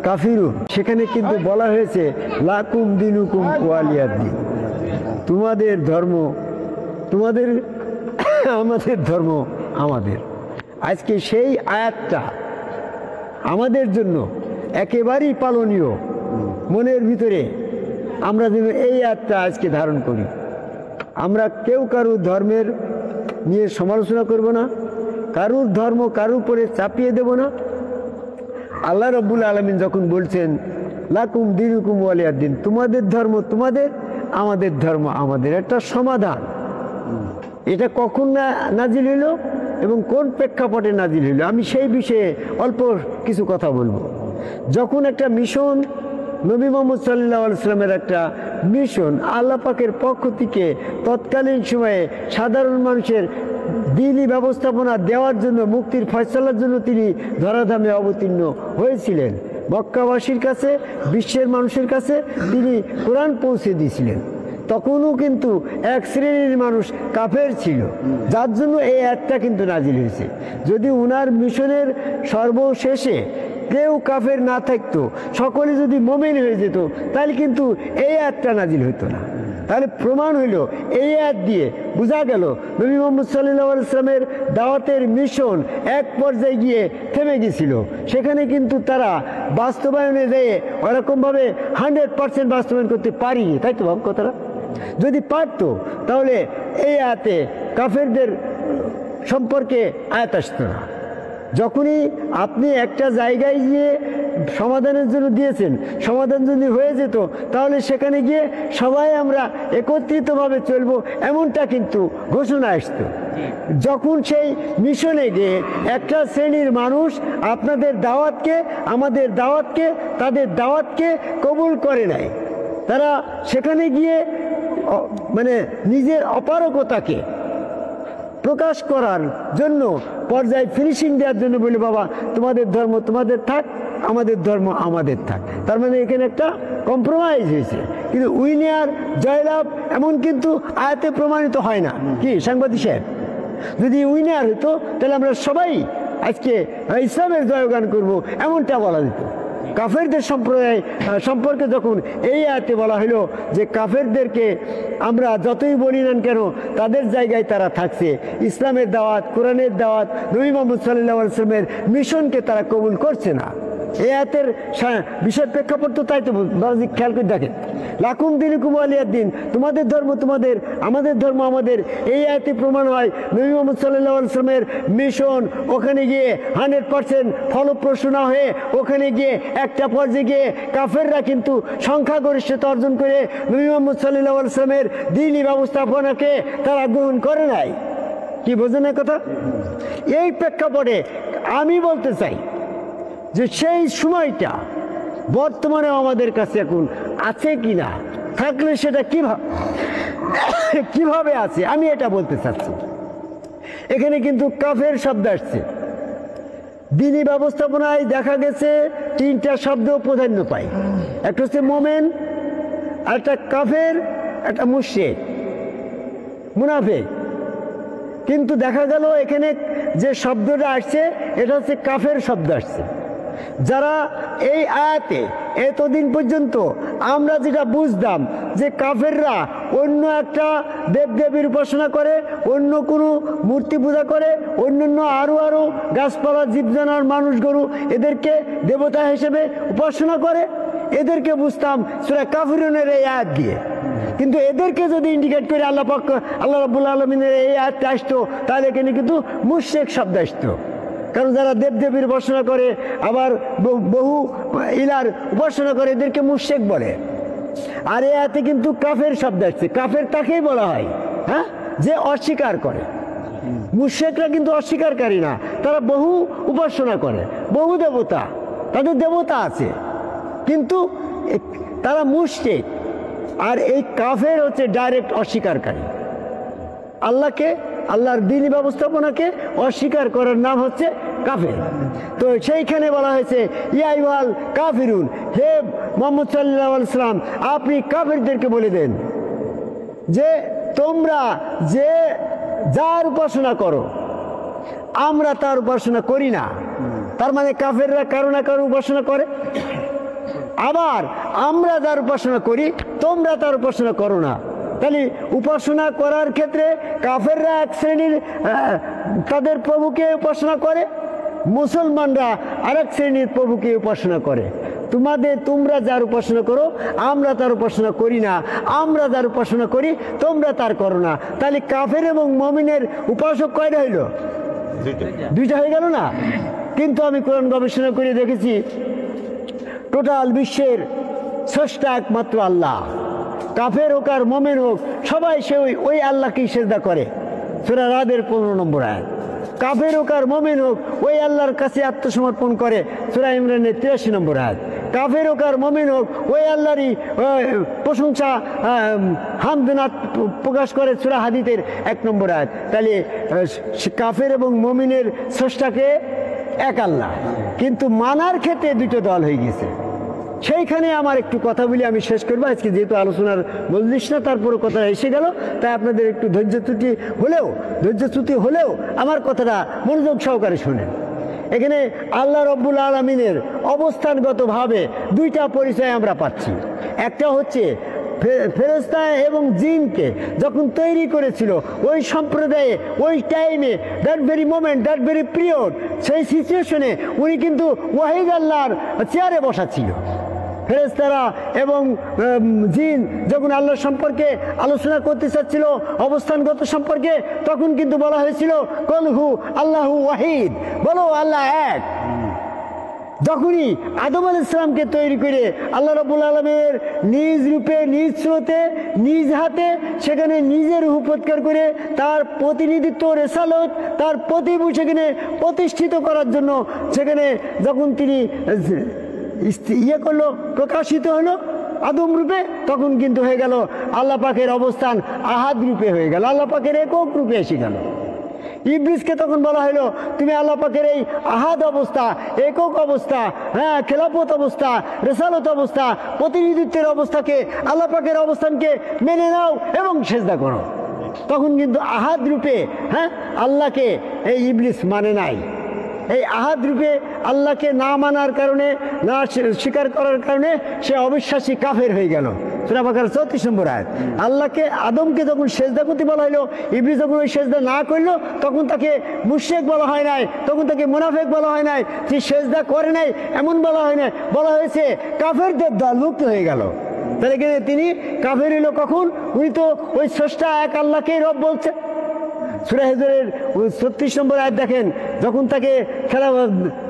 কাফিরুন, সেখানে কিন্তু বলা হয়েছে লাকুম দিনুকুম ওয়ালিয়াদ দিন, তোমাদের ধর্ম তোমাদের, আমাদের ধর্ম আমাদের। আজকে সেই আয়াতটা আমাদের জন্য একেবারেই পালনীয়। মনের ভিতরে আমরা যেন এই আয়াতটা আজকে ধারণ করি। আমরা কেউ কারুর ধর্মের নিয়ে সমালোচনা করব না, কারুর ধর্ম কারুর উপরে চাপিয়ে দেব না। আল্লাহ রাব্বুল আলামিন যখন বলছেন লাকুম দিনুকুম ওয়ালিয়াদ দিন, তোমাদের ধর্ম তোমাদের, আমাদের ধর্ম আমাদের, একটা সমাধান। এটা কখন নাজিল হইল এবং কোন প্রেক্ষাপটে নাজিল হইল, আমি সেই বিষয়ে অল্প কিছু কথা বলবো। যখন একটা মিশন, নবী মুহাম্মদ সাল্লাল্লাহু আলাইহি ওয়াসাল্লামের একটা মিশন আল্লাহ পাকের পক্ষ থেকে তৎকালীন সময়ে সাধারণ মানুষের দ্বীনি ব্যবস্থাপনা দেওয়ার জন্য, মুক্তির ফয়সালার জন্য তিনি ধরাধামে অবতীর্ণ হয়েছিলেন। মক্কাবাসীর কাছে, বিশ্বের মানুষের কাছে তিনি কোরআন পৌঁছে দিয়েছিলেন। তখনও কিন্তু এক শ্রেণীর মানুষ কাফের ছিল, যার জন্য এই আয়াতটা কিন্তু নাজিল হয়েছে। যদি উনার মিশনের সর্বশেষে কেউ কাফের না থাকতো, সকলে যদি মুমিন হয়ে যেত, তাহলে কিন্তু এই আয়াতটা নাজিল হতো না। তাহলে প্রমাণ হইল, এই আয়াত দিয়ে বোঝা গেল নবী মুহাম্মদ সাল্লাল্লাহু আলাইহি ওয়াসাল্লামের দাওয়াতের মিশন এক পর্যায়ে গিয়ে থেমে গেছিল। সেখানে কিন্তু তারা বাস্তবায়নে যেয়ে ওরকমভাবে 100% বাস্তবায়ন করতে পারিনি, তাই তো বাবু কথাটা? যদি পারতো তাহলে এই আয়াতে কাফেরদের সম্পর্কে আয়াত আসতো না। যখনই আপনি একটা জায়গায় গিয়ে সমাধানের জন্য দিয়েছেন, সমাধান যদি হয়ে যেত, তাহলে সেখানে গিয়ে সবাই আমরা একত্রিতভাবে চলবো, এমনটা কিন্তু ঘোষণা আসতো। যখন সেই মিশনে গিয়ে একটা শ্রেণীর মানুষ আপনাদের দাওয়াতকে, আমাদের দাওয়াতকে, তাদের দাওয়াতকে কবুল করে নাই, তারা সেখানে গিয়ে মানে নিজের অপারগতাকে প্রকাশ করার জন্য, পর্যায়ে ফিনিশিং দেওয়ার জন্য বলে, বাবা তোমাদের ধর্ম তোমাদের থাক, আমাদের ধর্ম আমাদের থাক। তার মানে এখানে একটা কম্প্রোমাইজ হয়েছে। কিন্তু উইনার জয়লাভ এমন কিন্তু আয়াতে প্রমাণিত হয় না। কি সাংবাদিক সাহেব, যদি উইনার হতো তাহলে আমরা সবাই আজকে ইসলামের জয়গান করব, এমনটা বলা যেত। কাফেরদের সম্প্রদায় সম্পর্কে যখন এই আয়াতে বলা হলো যে কাফেরদেরকে আমরা যতই বলি না কেন, তাদের জায়গায় তারা থাকছে, ইসলামের দাওয়াত, কোরআনের দাওয়াত, নবী মুহাম্মদ সাল্লাল্লাহু আলাইহি ওয়াসাল্লামের মিশনকে তারা কবুল করছে না। এই আয়াতের বিষয় প্রেক্ষাপট তো তাই তো খেয়াল করে দেখেন, লাকুম দিনুকুম ওয়ালিয়াদ দিন, তোমাদের ধর্ম তোমাদের, আমাদের ধর্ম আমাদের। এই আয়াতে প্রমাণ হয় নবী মুহাম্মদ সাল্লাল্লাহু আলাইহি ওয়াসাল্লামের মিশন ওখানে গিয়ে 100% ফলপ্রসূ না হয়ে, ওখানে গিয়ে একটা পর্যায়ে গিয়ে কাফেররা কিন্তু সংখ্যাগরিষ্ঠতা অর্জন করে নবী মুহাম্মদ সাল্লাল্লাহু আলাইহি ওয়াসাল্লামের দ্বীনি ব্যবস্থাপনাকে তারা গ্রহণ করে নাই। কি বোঝেন না কথা? এই প্রেক্ষাপটে আমি বলতে চাই যে সেই সময়টা বর্তমানে আমাদের কাছে এখন আছে কি না, থাকলে সেটা কিভাবে আছে আমি এটা বলতে চাচ্ছি। এখানে কিন্তু কাফের শব্দ আসছে। দ্বীনি ব্যবস্থাপনায় দেখা গেছে তিনটা শব্দ প্রাধান্য পায়, একটা হচ্ছে মোমেন, একটা কাফের, একটা মুশরিক, মুনাফিক। কিন্তু দেখা গেল এখানে যে শব্দটা আসছে এটা হচ্ছে কাফের শব্দ আসছে। যারা এই আয়াতে এতদিন পর্যন্ত আমরা যেটা বুঝতাম যে কাফেররা অন্য একটা দেবদেবীর উপাসনা করে, অন্য কোনো মূর্তি পূজা করে, অন্যান্য আরও গাছপালা, জীবজানোয়ার, মানুষ, গরু, এদেরকে দেবতা হিসেবে উপাসনা করে, এদেরকে বুঝতাম সূরা কাফিরুনের এই আয়াত দিয়ে। কিন্তু এদেরকে যদি ইন্ডিকেট করে আল্লাহ রাব্বুল আলামিনের এই আয়াতটা আসতো, তাহলে এখানে কিন্তু মুশরিক শব্দ আসতো। কারণ যারা দেবদেবীর উপাসনা করে, আবার বহু ইলার উপাসনা করে, এদেরকে মুশরিক বলে। আর এই আয়াতে কিন্তু কাফের শব্দ আসছে। কাফের তাকেই বলা হয়, হ্যাঁ, যে অস্বীকার করে। মুশরিকরা কিন্তু অস্বীকারী না, তারা বহু উপাসনা করে, বহু দেবতা, তাদের দেবতা আছে, কিন্তু তারা মুশরিক। আর এই কাফের হচ্ছে ডাইরেক্ট অস্বীকারী। আল্লাহকে, আল্লাহর দ্বীনি ব্যবস্থাপনাকে অস্বীকার করার নাম হচ্ছে কাফের। তো সেইখানে বলা হয়েছে ইয়া আইয়ুহাল কাফিরুন, হে মুহাম্মদ সাল্লাল্লাহু আলাইহি ওয়াসাল্লাম, আপনি কাফেরদেরকে বলে দেন যে তোমরা যে যার উপাসনা করো আমরা তার উপাসনা করি না। তার মানে কাফেররা কারো না কারো উপাসনা করে। আবার আমরা যার উপাসনা করি তোমরা তার উপাসনা করো না। তাহলে উপাসনা করার ক্ষেত্রে কাফেররা এক শ্রেণীর তাদের প্রভুকে উপাসনা করে, মুসলমানরা আরেক শ্রেণীর প্রভুকে উপাসনা করে। তোমরা যার উপাসনা করো আমরা তার উপাসনা করি না, আমরা যার উপাসনা করি তোমরা তার করো না। তাহলে কাফের এবং মুমিনের উপাসক কয়টা হইল? দুইটা হয়ে গেল না? কিন্তু আমি কোরআন গবেষণা করে দেখেছি টোটাল বিশ্বের স্রষ্টা একমাত্র আল্লাহ। কাফের হোক আর মুমিন হোক সবাই সে ওই আল্লাহকেই সিজদা করে। সূরা রাদের 15 নম্বর আয়াত। কাফের হোক আর মুমিন হোক ওই আল্লাহর কাছে আত্মসমর্পণ করে। সূরা ইমরানের 83 নম্বর আয়াত। কাফের হোক আর মুমিন হোক ওই আল্লাহরই প্রশংসা হামদনাথ প্রকাশ করে। সূরা হাদীদের 1 নম্বর আয়াত। তাহলে কাফের এবং মুমিনের স্রষ্টাকে এক আল্লাহ, কিন্তু মানার ক্ষেত্রে দুটো দল হয়ে গেছে। সেইখানে আমার একটু কথা বলি, আমি শেষ করবো আজকে, যেহেতু আলোচনার বললিস না তারপরে কথা এসে গেল, তাই আপনাদের একটু ধৈর্যচ্যুতি হলেও আমার কথাটা মনোযোগ সহকারে শুনেন। এখানে আল্লাহ রব্বুল আলামিনের অবস্থানগতভাবে দুইটা পরিচয় আমরা পাচ্ছি। একটা হচ্ছে ফেরেশতা এবং জিনকে যখন তৈরি করেছিল ওই সম্প্রদায়ে, ওই টাইমে, that very moment, that very period, সেই সিচুয়েশনে উনি কিন্তু ওয়াহিদ আল্লাহর চেয়ারে বসা ছিল। ফেরেশতারা এবং জিন যখন আল্লাহর সম্পর্কে আলোচনা করতে চাচ্ছিল অবস্থানগত সম্পর্কে, তখন কিন্তু বলা হয়েছিল কলহু আল্লাহু ওয়াহিদ, বলো আল্লাহ এক। যখনই আদম আলাইহিস সালামকে তৈরি করে আল্লাহ রাব্বুল আলামিনের নিজ রূপে, নিজ স্রোতে, নিজ হাতে সেখানে নিজের রূহ প্রৎকার করে তার প্রতিনিধিত্ব, রেসালত, তার প্রতিভূ সেখানে প্রতিষ্ঠিত করার জন্য সেখানে যখন তিনি করলো, প্রকাশিত হলো আদম রূপে, তখন কিন্তু হয়ে গেল আল্লাহ পাকের অবস্থান আহাদ রূপে হয়ে গেল, আল্লাহ পাকের একক রূপে এসে গেল। ইবলিসকে তখন বলা হলো তুমি আল্লাহ পাকের এই আহাদ অবস্থা, একক অবস্থা, খেলাফত অবস্থা, রেসালত অবস্থা, প্রতিনিধিত্বের অবস্থাকে, আল্লাহ পাকের অবস্থানকে মেনে নাও এবং সেজদা করো। তখন কিন্তু আহাদ রূপে আল্লাহকে এই ইবলিস মানে নাই। এই আহাদ রূপে আল্লাহকে না মানার কারণে, না স্বীকার করার কারণে সে অবিশ্বাসী কাফের হয়ে গেল। সূরা বাকারা 34 নম্বর আয়াত। আল্লাহকে, আদমকে যখন সেজদা করতে বলা হলো, ইবলিস যখন ওই সেজদা না করলো, তখন তাকে মুশরিক বলা হয় নাই, তখন তাকে মুনাফিক বলা হয় নাই, যে সেজদা করে নাই এমন বলা হয় নাই, বলা হয়েছে কাফেরদের দল মুক্ত হয়ে গেল। তাহলে তিনি কাফের হলো কখন? উনি তো ওই স্রষ্টা এক আল্লাহকেই রব বলছে। সূরা হিজরের 36 নম্বর আয়াত দেখেন, যখন তাকে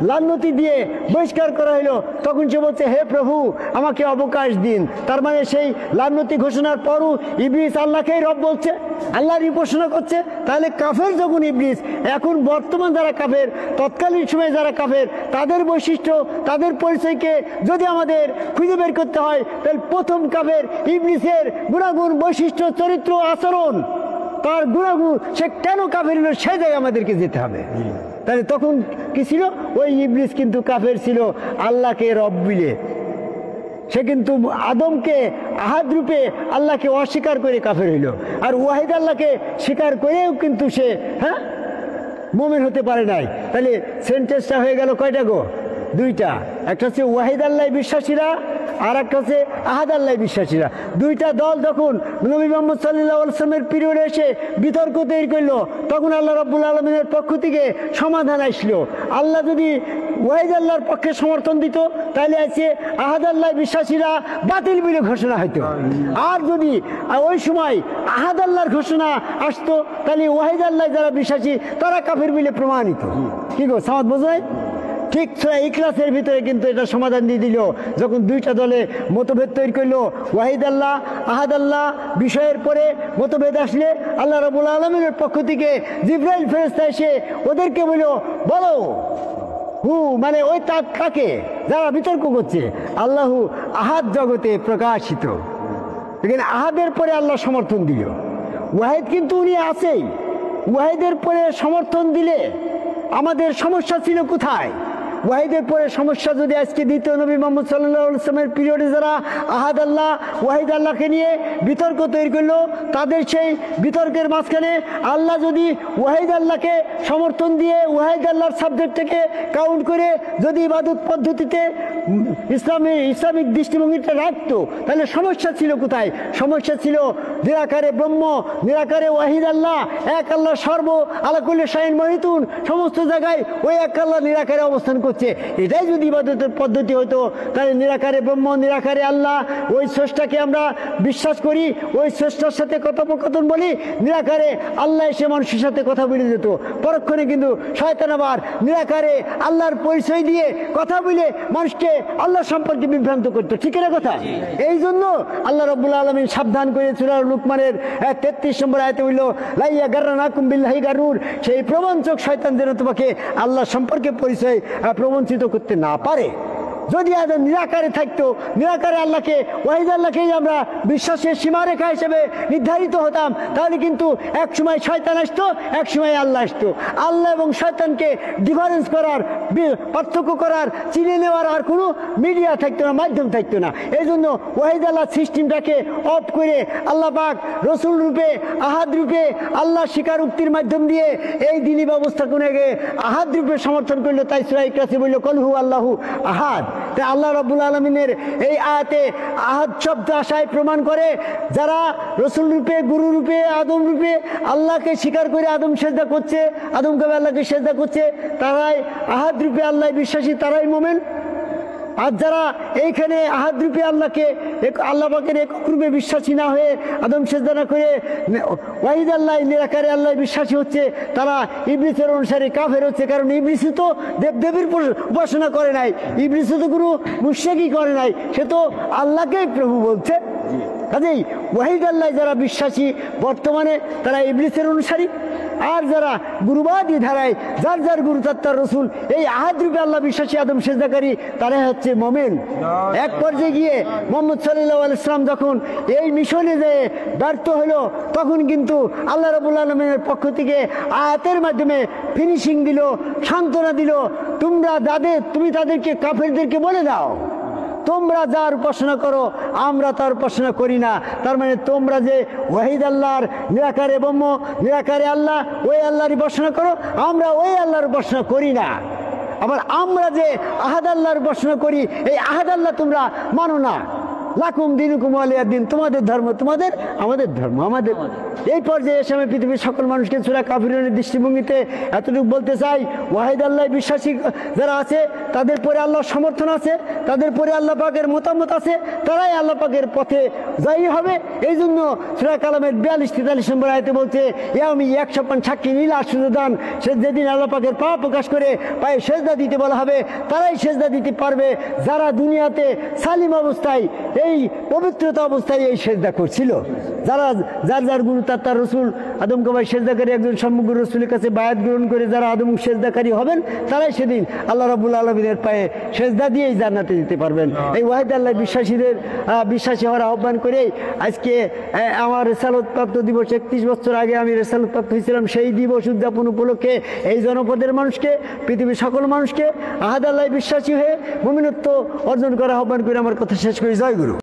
লান্নতি দিয়ে বহিষ্কার করা হলো, তখন সে বলছে হে প্রভু আমাকে অবকাশ দিন। তার মানে সেই লান্নতি ঘোষণার পরও ইবলিস আল্লাহকেই রব বলছে, আল্লাহর উপাসনা করছে। তাহলে কাফের যখন ইবলিস, এখন বর্তমান যারা কাফের, তৎকালীন সময়ে যারা কাফের, তাদের বৈশিষ্ট্য, তাদের পরিচয়কে যদি আমাদের খুঁজে বের করতে হয়, তাহলে প্রথম কাফের ইবলিসের গুণাগুণ, বৈশিষ্ট্য, চরিত্র, আচরণ, তার গুণাগুণ, সে কেন কাফের হলো সে জায়গায় আমাদেরকে যেতে হবে। তাহলে তখন কি ছিল? ওই ইবলিস কিন্তু কাফের ছিল আল্লাহকে রব বলে। সে কিন্তু আদমকে আহাদ রূপে আল্লাহকে অস্বীকার করে কাফের হইল, আর ওয়াহিদ আল্লাহকে স্বীকার করেও কিন্তু সে মুমিন হতে পারে নাই। তাহলে সেন্টেন্সটা হয়ে গেল কয়টা গো? দুইটা। একটা হচ্ছে ওয়াহিদ আল্লাহ বিশ্বাসীরা, আর একটা হচ্ছে আহাদ আল্লাহ বিশ্বাসীরা। দুইটা দল যখন নবী মুহাম্মদ সাল্লাল্লাহু আলাইহি ওয়াসাল্লামের পিরিয়ডে এসে বিতর্ক তৈরি করলো, তখন আল্লাহ রাব্বুল আলামিনের পক্ষ থেকে সমাধান আসলো। আল্লাহ যদি ওয়াহিদ আল্লাহর পক্ষে সমর্থন দিত, তাহলে আছে আহাদ আল্লাহ বিশ্বাসীরা বাতিল বলে ঘোষণা হইতো। আর যদি ওই সময় আহাদ আল্লাহর ঘোষণা আসতো, তাহলে ওয়াহিদ আল্লাহ যারা বিশ্বাসী তারা কাফের বলে প্রমাণিত। কি গো সামাদ বোঝায়? ঠিক সূরা ইখলাসের ভিতরে কিন্তু এটা সমাধান দিয়ে দিল। যখন দুইটা দলে মতভেদ তৈরি করলো, ওয়াহিদ আল্লাহ, আহাদ আল্লাহ বিষয়ের পরে মতভেদ আসলে আল্লাহ রাব্বুল আলামিনের পক্ষ থেকে জিবরাইল ফেরেশতা এসে ওদেরকে বলো মানে ওই তাক কাকে যারা বিতর্ক করছে, আল্লাহু আহাদ জগতে প্রকাশিত। এখানে আহাদের পরে আল্লাহ সমর্থন দিল। ওয়াহিদ কিন্তু উনি আছেই, ওয়াহিদের পরে সমর্থন দিলে আমাদের সমস্যা ছিল কোথায়? ওয়াহিদের পরে সমস্যা যদি আজকে দ্বিতীয় নবী মুহাম্মদ সাল্লাল্লাহু আলাইহি ওয়াসাল্লামের পিরিয়ডে যারা আহাদ আল্লাহ ওয়াহিদ আল্লাহকে নিয়ে বিতর্ক তৈরি করলো, তাদের সেই বিতর্কের মাঝখানে আল্লাহ যদি ওয়াহিদ আল্লাহকে সমর্থন দিয়ে ওয়াহিদ আল্লাহর সাবজেক্টটাকে কাউন্ট করে যদি ইবাদত পদ্ধতিতে ইসলামিক দৃষ্টিভঙ্গিটা রাখতো, তাহলে সমস্যা ছিল কোথায়? সমস্যা ছিল নিরাকারে ব্রহ্ম, নিরাকারে ওয়াহিদ আল্লাহ, এক আল্লাহ সর্ব আলা কুল্লি শাইইন মুহিতুন, সমস্ত জায়গায় ওই এক আল্লাহ নিরাকারে অবস্থান করছে। এটাই যদি ইবাদতের পদ্ধতি হতো, তাহলে নিরাকারে ব্রহ্ম, নিরাকারে আল্লাহ, ওই স্রষ্টাকে আমরা বিশ্বাস করি, ওই স্রষ্টার সাথে কথোপকথন বলি, নিরাকারে আল্লাহ এসে মানুষের সাথে কথা বলে যেত। পরক্ষণে কিন্তু শয়তান আবার নিরাকারে আল্লাহর পরিচয় দিয়ে কথা বলে মানুষকে আল্লাহ সম্পর্কে বিভ্রান্ত করতো। ঠিক না কথা? এই জন্য আল্লাহ রাব্বুল আলামিন সাবধান করে সূরা লুকমানের 33 নম্বর আয়াতে বলল, লাইয়া গাররানাকুম বিল্লাহি গারুর, সেই প্রবঞ্চক শয়তান যেন তোমাকে আল্লাহ সম্পর্কে পরিচয় প্রবঞ্চিত করতে না পারে। যদি আজ নিরাকারে থাকতো, নিরাকারে আল্লাহকে ওয়াহিদ আল্লাহকেই আমরা বিশ্বাসের সীমারেখা হিসেবে নির্ধারিত হতাম, তাহলে কিন্তু এক সময় শয়তান আসতো, এক সময় আল্লাহ আসতো। আল্লাহ এবং শয়তানকে ডিফারেন্স করার, পার্থক্য করার, চিনে নেওয়ার আর কোনো মিডিয়া থাকতো না, মাধ্যম থাকতো না। এই জন্য ওয়াহিদ আল্লাহ সিস্টেমটাকে অফ করে আল্লাহ পাক রসুল রূপে, আহাদ রূপে আল্লাহ স্বীকারোক্তির মাধ্যম দিয়ে এই দিনী ব্যবস্থাকে আহাদ রূপে সমর্থন করলো। তাই সূরা ইখলাসে বলল, কল হু আল্লাহু আহাদ। তাই আল্লাহ রাব্বুল আলামিনের এই আয়াতে আহাদ শব্দ আশায় প্রমাণ করে, যারা রসুল রূপে, গুরু রূপে, আদম রূপে আল্লাহকে স্বীকার করে আদম সেজদা করছে, আদমকে আল্লাহকে সেজদা করছে, তারাই আহাদ রূপে আল্লাহ বিশ্বাসী, তারাই মোমেন। আর যারা এইখানে আহাদ রূপে আল্লাহকে, আল্লাহ পাকের একক রূপে বিশ্বাসী না হয়ে আদম সেজদা না করে ওয়াহিদ আল্লাহ নিরাকারে আল্লাহ বিশ্বাসী হচ্ছে, তারা ইবলিসের অনুসারী, কাফের হচ্ছে। কারণ ইবলিসই তো দেবদেবীর উপাসনা করে নাই, ইবলিসও তো কোনো মুশরিকই করে নাই, সে তো আল্লাহকেই প্রভু বলছে। কাজেই ওয়াহিদ আল্লাহ যারা বিশ্বাসী বর্তমানে, তারা ইবলিসের অনুসারী। আর যারা গুরুবাদী ধারায়, যার যার গুরু তার রসুল, এই আহাদ রূপে আল্লাহ বিশ্বাসী, আদম সেজদাকারী, তারাই হচ্ছে মোমেন। এক পর্যায়ে গিয়ে মুহাম্মদ সাল্লাল্লাহু আলাইহি ওয়াসাল্লাম যখন এই মিশনে যে ব্যর্থ হলো, তখন কিন্তু আল্লাহ রাব্বুল আলামিনের পক্ষ থেকে আয়াতের মাধ্যমে ফিনিশিং দিল, সান্ত্বনা দিল, তুমি তাদেরকে, কাফেরদেরকে বলে দাও, তোমরা যার উপাসনা করো আমরা তার উপাসনা করি না। তার মানে তোমরা যে ওয়াহিদ আল্লাহর, নিরাকারে ব্রহ্ম, নিরাকারে আল্লাহ, ওই আল্লাহর উপাসনা করো, আমরা ওই আল্লাহর উপাসনা করি না। আবার আমরা যে আহাদ আল্লাহর উপাসনা করি, এই আহাদ আল্লাহ তোমরা মানো না। লাকুম দিনুকুম ওয়ালিয়া দিন, তোমাদের ধর্ম তোমাদের, আমাদের ধর্ম আমাদের। এই পর্যায়ে এসে আমি পৃথিবীর সকল মানুষকে সূরা কাফিরুনের দৃষ্টিভঙ্গিতে এতটুকু বলতে চাই, ওয়াহিদ আল্লাহ বিশ্বাসী যারা আছে, তাদের পরে আল্লাহর সমর্থন আছে, তাদের পরে আল্লাহ পাকের মতামত আছে, তারাই আল্লাহ পাকের পথে জয়ী হবে। এই জন্য সূরা কালামের 42-43 নম্বর আয়াতে বলছে, ইয়াউমি ইয়াকশাফান সাক্ষী নীলা সুদান, সে যেদিন আল্লাহ পাকের পা প্রকাশ করে পায়ে সেজদা দিতে বলা হবে, তারাই সেজদা দিতে পারবে যারা দুনিয়াতে সালিম অবস্থায়, এই পবিত্রতা অবস্থায় এই সেজদা করছিল। যারা যার যার গুরু তার রসুল, আদমকে ভাই সেজদাকারী একজন সমগ্র রসুলের কাছে বায়াত গ্রহণ করে যারা আদম সেজদাকারী হবেন, তারাই সেদিন আল্লাহ রাব্বুল আলামিনের পায়ে সেজদা দিয়েই জান্নাতে যেতে পারবেন। এই ওয়াহিদ আল্লাহ বিশ্বাসীদের বিশ্বাসী হওয়ার আহ্বান করে আজকে আমার রেসালতপ্রাপ্ত দিবস, 31 বছর আগে আমি রেসালতপ্রাপ্ত হয়েছিলাম, সেই দিবস উদযাপন উপলক্ষে এই জনপদের মানুষকে, পৃথিবীর সকল মানুষকে আহাদ আল্লাহ বিশ্বাসী হয়ে মুমিনত্ব অর্জন করার আহ্বান করে আমার কথা শেষ করি। জয় গুরু।